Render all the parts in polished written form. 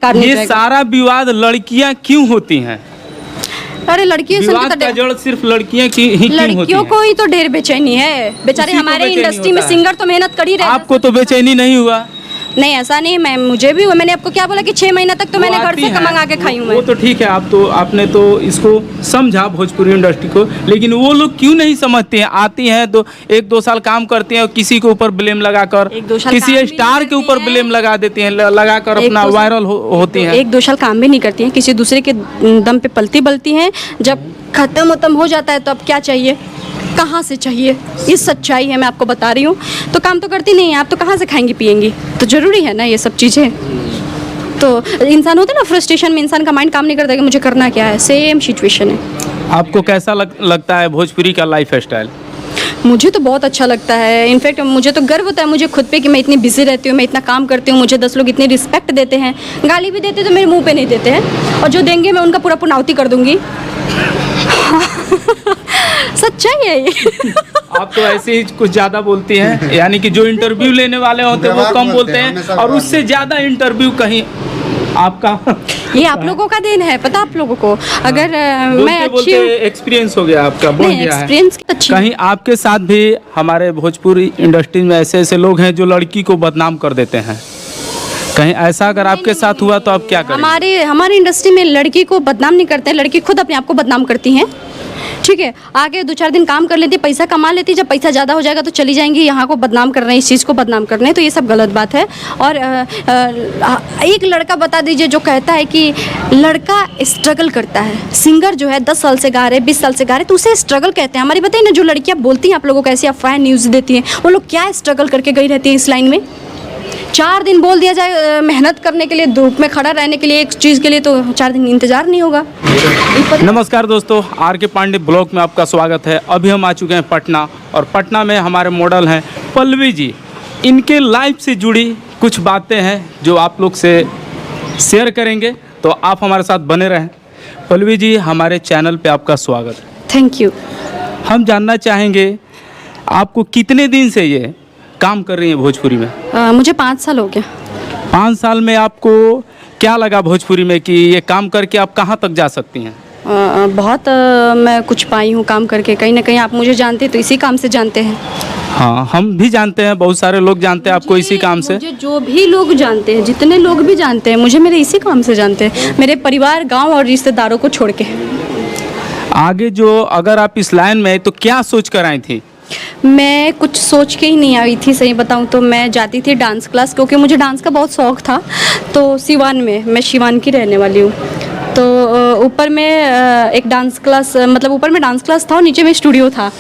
ये सारा विवाद लड़कियां क्यों होती हैं? अरे लड़कियों विवाद का जड़ सिर्फ लड़कियां ही क्यों होती हैं? लड़कियों को ही तो ढेर बेचैनी है बेचारे। हमारे इंडस्ट्री में सिंगर तो मेहनत कर ही रहे हैं। आपको तो बेचैनी नहीं हुआ? नहीं ऐसा नहीं मैम, मुझे भी हुआ। मैंने आपको क्या बोला कि 6 महीना तक तो मैंने घर से मंगा के खाई हूँ मैं। वो तो ठीक है, आपने तो इसको समझा भोजपुरी इंडस्ट्री को, लेकिन वो लोग क्यों नहीं समझते हैं? आती हैं तो 1-2 साल काम करते हैं और किसी के ऊपर ब्लेम लगाकर, किसी स्टार के ऊपर ब्लेम लगा देते हैं, लगाकर अपना वायरल होती हैं। 1-2 साल काम भी नहीं करती हैं, किसी दूसरे के दम पे पलती बलती हैं। जब खत्म हो जाता है तो अब क्या चाहिए, कहाँ से चाहिए? ये सच्चाई है, मैं आपको बता रही हूँ। तो काम तो करती नहीं है आप, तो कहाँ से खाएंगी पिएंगी? तो ज़रूरी है ना ये सब चीज़ें। तो इंसान होता है ना, फ्रस्ट्रेशन में इंसान का माइंड काम नहीं करता कि मुझे करना क्या है। सेम सिचुएशन है। आपको कैसा लगता है भोजपुरी का लाइफ स्टाइल? मुझे तो बहुत अच्छा लगता है। इनफैक्ट मुझे तो गर्व होता है मुझे खुद पे कि मैं इतनी बिजी रहती हूँ, मैं इतना काम करती हूँ। मुझे 10 लोग इतनी रिस्पेक्ट देते हैं, गाली भी देते तो मेरे मुंह पे नहीं देते हैं, और जो देंगे मैं उनका पूरा पुनावती कर दूंगी। सच्चाई है ये। आप तो ऐसे ही कुछ ज़्यादा बोलती हैं, यानी कि जो इंटरव्यू लेने वाले होते हैं वो कम बोलते हैं और उससे ज़्यादा इंटरव्यू कहीं आपका। ये आप लोगों का देन है, पता आप लोगों को। अगर मैं अच्छी एक्सपीरियंस हो गया आपका, बढ़ गया है। कहीं आपके साथ भी हमारे भोजपुरी इंडस्ट्री में ऐसे लोग हैं जो लड़की को बदनाम कर देते हैं, कहीं ऐसा अगर आपके साथ हुआ तो आप क्या करेंगे? हमारी इंडस्ट्री में लड़की को बदनाम नहीं करते हैं, लड़की खुद अपने आप को बदनाम करती हैं। ठीक है, आगे 2-4 दिन काम कर लेती, पैसा कमा लेती, जब पैसा ज़्यादा हो जाएगा तो चली जाएंगी यहाँ को बदनाम कर रहे हैं, इस चीज़ को बदनाम कर रहे हैं। तो ये सब गलत बात है। और एक लड़का बता दीजिए जो कहता है कि लड़का स्ट्रगल करता है, सिंगर जो है 10 साल से गा रहे, 20 साल से गा रहे, तो उसे स्ट्रगल कहते हैं। हमारी बताइए ना, जो लड़कियाँ बोलती हैं आप लोगों को ऐसी अफवाह न्यूज़ देती हैं, वो लोग क्या स्ट्रगल करके गई रहती हैं इस लाइन में? 4 दिन बोल दिया जाए मेहनत करने के लिए, धूप में खड़ा रहने के लिए, एक चीज़ के लिए, तो 4 दिन इंतज़ार नहीं होगा। नमस्कार दोस्तों, आर.के. पांडे ब्लॉग में आपका स्वागत है। अभी हम आ चुके हैं पटना, और पटना में हमारे मॉडल हैं पल्लवी जी। इनके लाइफ से जुड़ी कुछ बातें हैं जो आप लोग से शेयर करेंगे, तो आप हमारे साथ बने रहें। पल्लवी जी, हमारे चैनल पे आपका स्वागत है। Thank you. हम जानना चाहेंगे आपको कितने दिन से ये काम कर रही हैं भोजपुरी में? मुझे 5 साल हो गया। 5 साल में आपको क्या लगा भोजपुरी में कि ये काम करके आप कहाँ तक जा सकती हैं? बहुत मैं कुछ पाई हूँ काम करके। कहीं ना कहीं आप मुझे जानते तो इसी काम से जानते हैं। हाँ, हम भी जानते हैं, बहुत सारे लोग जानते हैं आपको इसी काम से। मुझे जो भी लोग जानते हैं, जितने लोग भी जानते हैं, मुझे मेरे इसी काम से जानते हैं, मेरे परिवार, गाँव और रिश्तेदारों को छोड़ के। आगे जो अगर आप इस लाइन में तो क्या सोच कर आई थी? मैं कुछ सोच के ही नहीं आई थी, सही बताऊं तो। मैं जाती थी डांस क्लास, क्योंकि मुझे डांस का बहुत शौक़ था। तो सिवान में, मैं सिवान की रहने वाली हूँ, तो ऊपर में एक डांस क्लास, मतलब ऊपर में डांस क्लास था और नीचे में स्टूडियो था।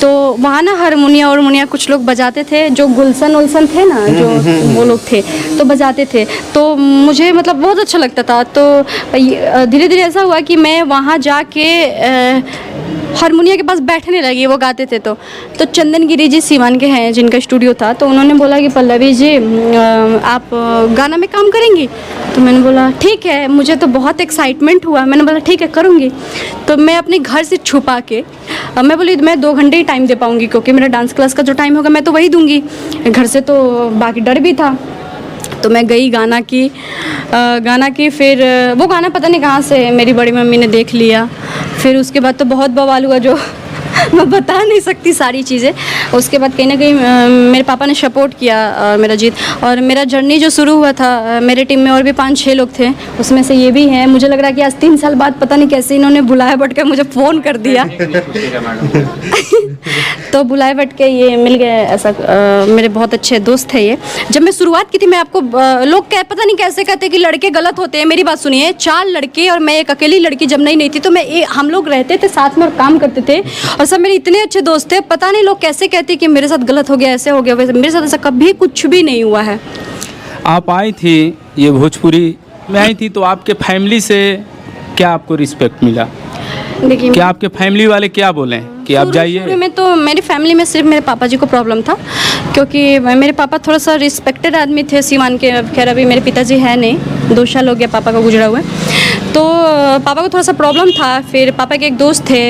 तो वहाँ ना हारमोनिया कुछ लोग बजाते थे, जो गुलशन उलसन थे ना, जो वो लोग थे, तो बजाते थे। तो मुझे मतलब बहुत अच्छा लगता था। तो धीरे धीरे ऐसा हुआ कि मैं वहाँ जाके हारमोनिया के पास बैठने लगी, वो गाते थे। तो चंदन गिरी जी सिवान के हैं, जिनका स्टूडियो था। तो उन्होंने बोला कि पल्लवी जी आप गाना में काम करेंगी? तो मैंने बोला ठीक है। मुझे तो बहुत एक्साइटमेंट हुआ, मैंने बोला ठीक है करूँगी। तो मैं अपने घर से छुपा के, मैं बोली मैं 2 घंटे ही टाइम दे पाऊँगी, क्योंकि मेरा डांस क्लास का जो टाइम होगा मैं तो वही दूँगी। घर से तो बाकी डर भी था। तो मैं गई गाना की, फिर वो गाना पता नहीं कहाँ से मेरी बड़ी मम्मी ने देख लिया। फिर उसके बाद तो बहुत बवाल हुआ, जो मैं बता नहीं सकती सारी चीज़ें। उसके बाद कहीं ना कहीं मेरे पापा ने सपोर्ट किया मेरा जीत। और मेरा जर्नी जो शुरू हुआ था, मेरे टीम में और भी 5-6 लोग थे, उसमें से ये भी हैं। मुझे लग रहा है कि आज 3 साल बाद पता नहीं कैसे इन्होंने बुलाया बट के मुझे फ़ोन कर दिया। तो बुलाए बट के ये मिल गए। ऐसा मेरे बहुत अच्छे दोस्त है ये। जब मैं शुरुआत की थी, मैं आपको लोग पता नहीं कैसे कहते कि लड़के गलत होते हैं। मेरी बात सुनिए, 4 लड़के और मैं एक अकेली लड़की जब नहीं थी, तो हम लोग रहते थे साथ में और काम करते थे, और सब मेरे इतने अच्छे दोस्त थे। पता नहीं लोग कैसे कहते कि मेरे साथ गलत हो गया, ऐसे हो गया, वैसे। मेरे साथ ऐसा कभी कुछ भी नहीं हुआ है। आप आई थी, ये भोजपुरी में आई थी, तो आपके फैमिली से क्या आपको रिस्पेक्ट मिला? देखिए, क्या आपके फैमिली वाले क्या बोले कि आप शुरू जाइए? में तो मेरी फैमिली में सिर्फ मेरे पापा जी को प्रॉब्लम था, क्योंकि मेरे पापा थोड़ा सा रिस्पेक्टेड आदमी थे सिवान के। खैर अभी मेरे पिताजी है नहीं, 2 साल हो गया पापा का गुजरा हुआ। तो पापा को थोड़ा सा प्रॉब्लम था। फिर पापा के एक दोस्त थे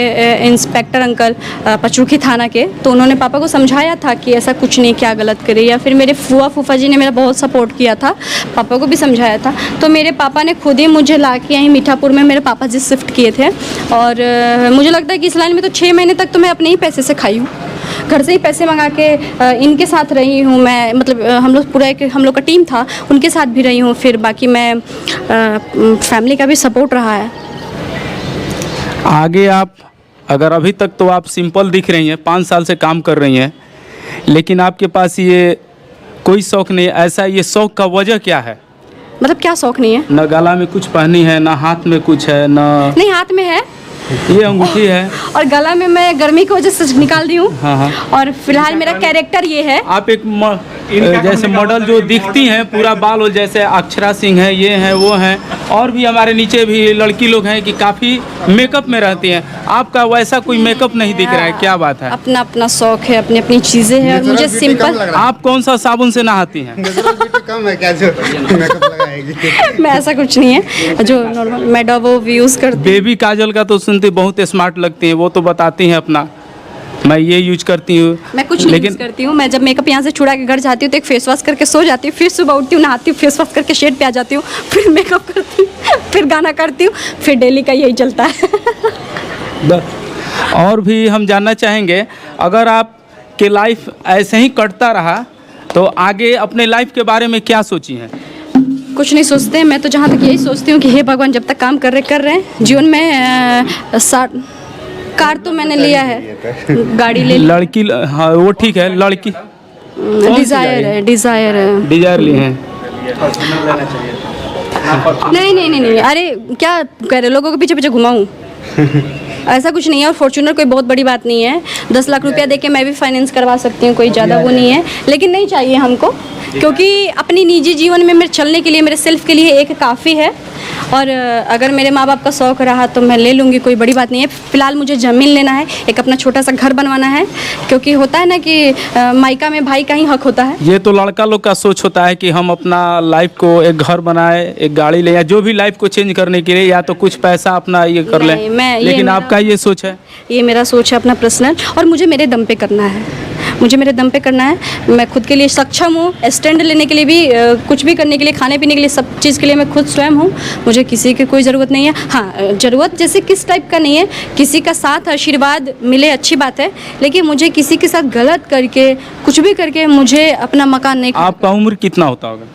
इंस्पेक्टर अंकल पचरूखी थाना के, तो उन्होंने पापा को समझाया था कि ऐसा कुछ नहीं, क्या गलत करे। या फिर मेरे फूआ फूफा जी ने मेरा बहुत सपोर्ट किया था, पापा को भी समझाया था। तो मेरे पापा ने खुद ही मुझे ला के यहीं मीठापुर में मेरे पापा जी शिफ्ट किए थे। और मुझे लगता है कि इस लाइन में तो 6 महीने तक तो मैं अपने ही पैसे से खाई हूँ, घर से ही पैसे मंगा के इनके साथ रही हूँ मैं। मतलब हम लोग पूरा एक हम लोग का टीम था, उनके साथ भी रही हूँ। फिर बाकी मैं फैमिली का भी सपोर्ट रहा है। आगे आप, अगर अभी तक तो आप सिंपल दिख रही हैं, 5 साल से काम कर रही हैं, लेकिन आपके पास ये कोई शौक़ नहीं है, ऐसा ये शौक़ का वजह क्या है? मतलब क्या शौक नहीं है? न गला में कुछ पहनी है, ना हाथ में कुछ है, न नहीं, हाथ में है, ये अंगूठी है, और गला में मैं गर्मी की वजह से निकाल दी हूँ। हाँ हाँ। और फिलहाल मेरा कैरेक्टर ये है। आप एक जैसे मॉडल जो दिखती हैं, पूरा बाल, और जैसे अक्षरा सिंह है, ये हैं, वो हैं, और भी हमारे नीचे भी लड़की लोग हैं कि काफ़ी मेकअप में रहती हैं। आपका वैसा कोई मेकअप नहीं दिख रहा है, क्या बात है? अपना अपना शौक है, अपनी अपनी चीज़ें हैं, और मुझे सिंपल। आप कौन सा साबुन से नहाती हैं? कम है क्या जो मेकअप लगाएगी? मैं ऐसा कुछ नहीं है, जो नॉर्मल मैं डव यूज़ करती हूँ। बेबी काजल का तो सुनते बहुत स्मार्ट लगती हैं, वो तो बताती हैं अपना, मैं ये यूज करती हूँ। मैं कुछ नहीं यूज़ करती हूँ। मैं जब मेकअप यहाँ से छुड़ा के घर जाती हूँ तो एक फेस वॉश करके सो जाती हूँ, फिर सुबह उठती हूँ, नहाती हूँ, फेस वॉश करके शेड पे आ जाती हूँ, फिर मेकअप करती हूँ, फिर गाना करती हूँ, फिर डेली का यही चलता है। और भी हम जानना चाहेंगे, अगर आपके लाइफ ऐसे ही कटता रहा तो आगे अपने लाइफ के बारे में क्या सोची हैं? कुछ नहीं सोचते। मैं तो जहाँ तक यही सोचती हूँ कि हे भगवान, जब तक काम कर रहे हैं जीवन में, कार तो मैंने लिया है, गाड़ी ले ली, लड़की, हाँ वो ठीक है, लड़की डिज़ायर है, डिज़ायर है, डिजायर ली हैं। नहीं नहीं नहीं नहीं, अरे क्या कह रहे, लोगों के पीछे पीछे घुमाऊँ? ऐसा कुछ नहीं है। और फॉर्च्यूनर कोई बहुत बड़ी बात नहीं है, 10 लाख रुपया देके मैं भी फाइनेंस करवा सकती हूँ, कोई ज़्यादा वो नहीं है। लेकिन नहीं चाहिए हमको, क्योंकि अपनी निजी जीवन में मेरे चलने के लिए, मेरे सेल्फ के लिए एक काफ़ी है। और अगर मेरे माँ बाप का शौक़ रहा तो मैं ले लूँगी, कोई बड़ी बात नहीं है। फ़िलहाल मुझे ज़मीन लेना है, एक अपना छोटा सा घर बनवाना है, क्योंकि होता है ना कि मायका में भाई का ही हक होता है। ये तो लड़का लोग का सोच होता है कि हम अपना लाइफ को, एक घर बनाए, एक गाड़ी ले, या जो भी लाइफ को चेंज करने के लिए, या तो कुछ पैसा अपना ये कर लें, लेकिन आपका ये सोच है? ये मेरा सोच है अपना पर्सनल, और मुझे मेरे दम पे करना है, मुझे मेरे दम पे करना है। मैं खुद के लिए सक्षम हूँ, स्टैंड लेने के लिए भी, कुछ भी करने के लिए, खाने पीने के लिए, सब चीज़ के लिए मैं खुद स्वयं हूँ। मुझे किसी की कोई ज़रूरत नहीं है। हाँ, ज़रूरत जैसे किस टाइप का नहीं है, किसी का साथ आशीर्वाद मिले अच्छी बात है, लेकिन मुझे किसी के साथ गलत करके, कुछ भी करके मुझे अपना मकान नहीं। आपका उम्र कितना होता होगा?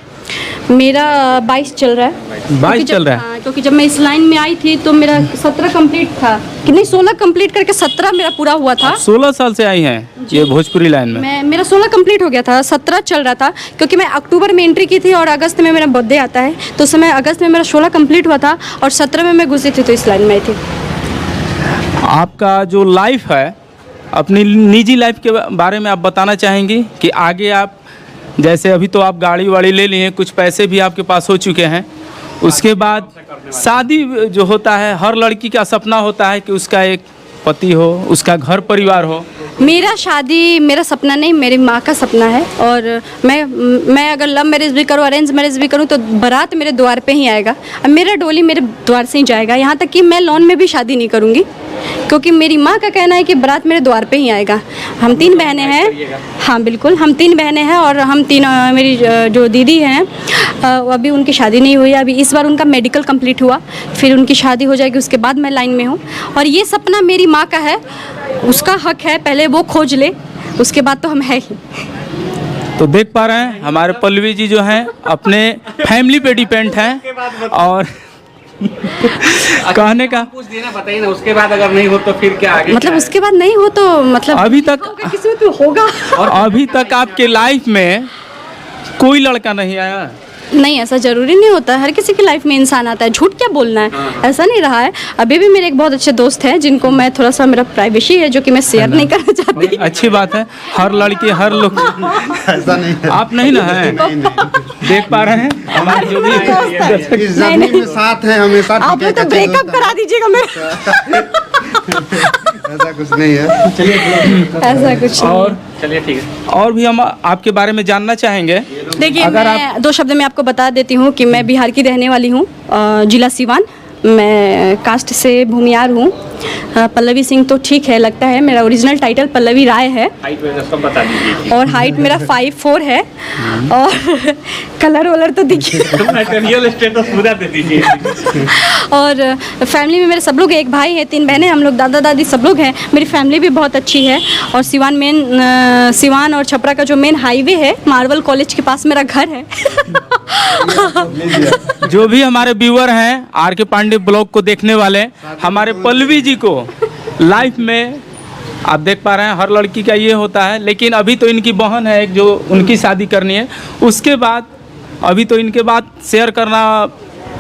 मेरा 22 चल रहा है। 22 चल रहा है? हाँ, क्योंकि जब मैं इस लाइन में आई थी तो मेरा 17 कंप्लीट था, कि नहीं 16 कंप्लीट करके 17 मेरा पूरा हुआ था। 16 साल से आई हैं ये भोजपुरी लाइन में? मेरा 16 कंप्लीट हो गया था, 17 चल रहा था, क्योंकि मैं अक्टूबर में एंट्री की थी और अगस्त में मेरा बर्थडे आता है, तो उस समय अगस्त में मेरा 16 कंप्लीट हुआ था और 17 में मैं घुसी थी, तो इस लाइन में आई थी। आपका जो लाइफ है, अपनी निजी लाइफ के बारे में आप बताना चाहेंगी कि आगे आप, जैसे अभी तो आप गाड़ी वाड़ी ले लिए हैं, कुछ पैसे भी आपके पास हो चुके हैं, उसके बाद शादी जो होता है, हर लड़की का सपना होता है कि उसका एक पति हो, उसका घर परिवार हो। मेरा शादी मेरा सपना नहीं, मेरी माँ का सपना है। और मैं अगर लव मैरिज भी करूँ, अरेंज मैरिज भी करूँ, तो बारात मेरे द्वार पे ही आएगा, अब मेरा डोली मेरे द्वार से ही जाएगा। यहाँ तक कि मैं लॉन में भी शादी नहीं करूँगी, क्योंकि मेरी माँ का कहना है कि बारात मेरे द्वार पे ही आएगा। हम 3 बहनें हैं। हाँ बिल्कुल, हम 3 बहनें हैं, और हम 3, मेरी जो दीदी हैं, अभी उनकी शादी नहीं हुई है। अभी इस बार उनका मेडिकल कंप्लीट हुआ, फिर उनकी शादी हो जाएगी, उसके बाद मैं लाइन में हूँ। और ये सपना मेरी माँ का है, उसका हक है, पहले वो खोज ले, उसके बाद तो हम है ही। तो देख पा रहे हैं हमारे पल्लवी जी जो हैं अपने फैमिली पे डिपेंड हैं, और कहने का कुछ देना बताइए ना, उसके बाद अगर नहीं हो तो फिर क्या आगे? मतलब उसके बाद नहीं हो तो मतलब अभी तक किस्मत में होगा। और अभी तक आपके लाइफ में कोई लड़का नहीं आया? नहीं, ऐसा ज़रूरी नहीं होता, हर किसी की लाइफ में इंसान आता है, झूठ क्या बोलना है, ऐसा नहीं रहा है। अभी भी मेरे एक बहुत अच्छे दोस्त हैं, जिनको मैं थोड़ा सा, मेरा प्राइवेसी है जो कि मैं शेयर नहीं करना चाहती। अच्छी बात है, हर लड़की, हर लोग। ऐसा नहीं है। आप नहीं ना हैं? देख पा रहे हैं हमारे जो भी इस जर्नी में साथ हैं हमें, साथ आप लोग तो ब्रेकअप करा दीजिएगा मेरा। ऐसा कुछ नहीं है। ऐसा कुछ नहीं और है। चलिए ठीक है। और भी हम आपके बारे में जानना चाहेंगे। देखिए, अगर मैं दो शब्द में आपको बता देती हूँ कि मैं बिहार की रहने वाली हूँ, जिला सिवान। मैं कास्ट से भूमियार हूँ। पल्लवी सिंह तो ठीक है, लगता है। मेरा ओरिजिनल टाइटल पल्लवी राय है हाइट वगैरह सब बता दीजिए। और हाइट मेरा 5'4" है और कलर वलर तो देखिए। रियल स्टेटस पूरा दे दीजिए। और फैमिली में मेरे सब लोग हैं, एक भाई है, 3 बहनें, हम लोग दादा दादी सब लोग हैं। मेरी फैमिली भी बहुत अच्छी है। और सिवान और छपरा का जो मेन हाईवे है, मार्वल कॉलेज के पास मेरा घर है। जो भी हमारे व्यूअर हैं आर के पांडे ब्लॉग को देखने वाले, हमारे पल्लवी जी को लाइफ में आप देख पा रहे हैं, हर लड़की का ये होता है। लेकिन अभी तो इनकी बहन है एक, जो उनकी शादी करनी है। उसके बाद अभी तो इनके बाद शेयर करना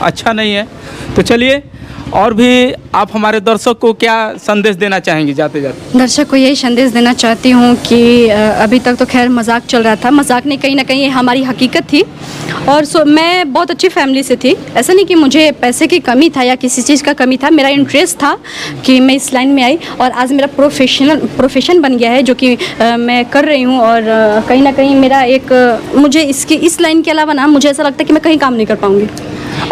अच्छा नहीं है। तो चलिए, और भी आप हमारे दर्शक को क्या संदेश देना चाहेंगे जाते जाते? दर्शक को यही संदेश देना चाहती हूँ कि अभी तक तो खैर मजाक चल रहा था, मजाक नहीं, कहीं ना कहीं ये हमारी हकीकत थी। और मैं बहुत अच्छी फैमिली से थी। ऐसा नहीं कि मुझे पैसे की कमी था या किसी चीज़ का कमी था, मेरा इंटरेस्ट था कि मैं इस लाइन में आई और आज मेरा प्रोफेशन बन गया है, जो कि मैं कर रही हूँ। और कहीं ना कहीं मेरा एक मुझे इस लाइन के अलावा ना, मुझे ऐसा लगता है कि मैं कहीं काम नहीं कर पाऊँगी।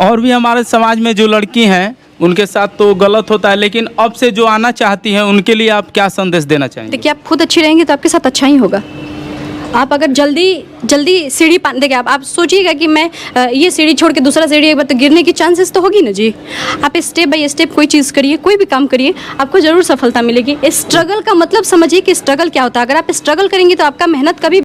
और भी हमारे समाज में जो लड़की हैं उनके साथ तो गलत होता है, लेकिन अब से जो आना चाहती हैं उनके लिए आप क्या संदेश देना चाहेंगे? देखिए, आप खुद अच्छी रहेंगे तो आपके साथ अच्छा ही होगा। आप अगर जल्दी सीढ़ी देखिए, आप सोचिएगा कि मैं ये सीढ़ी छोड़ के दूसरा सीढ़ी एक बार तो गिरने की चांसेस तो होगी ना जी। आप स्टेप बाय स्टेप कोई चीज़ करिए, कोई भी काम करिए, आपको ज़रूर सफलता मिलेगी। स्ट्रगल का मतलब समझिए कि स्ट्रगल क्या होता है। अगर आप स्ट्रगल करेंगे तो आपका मेहनत कभी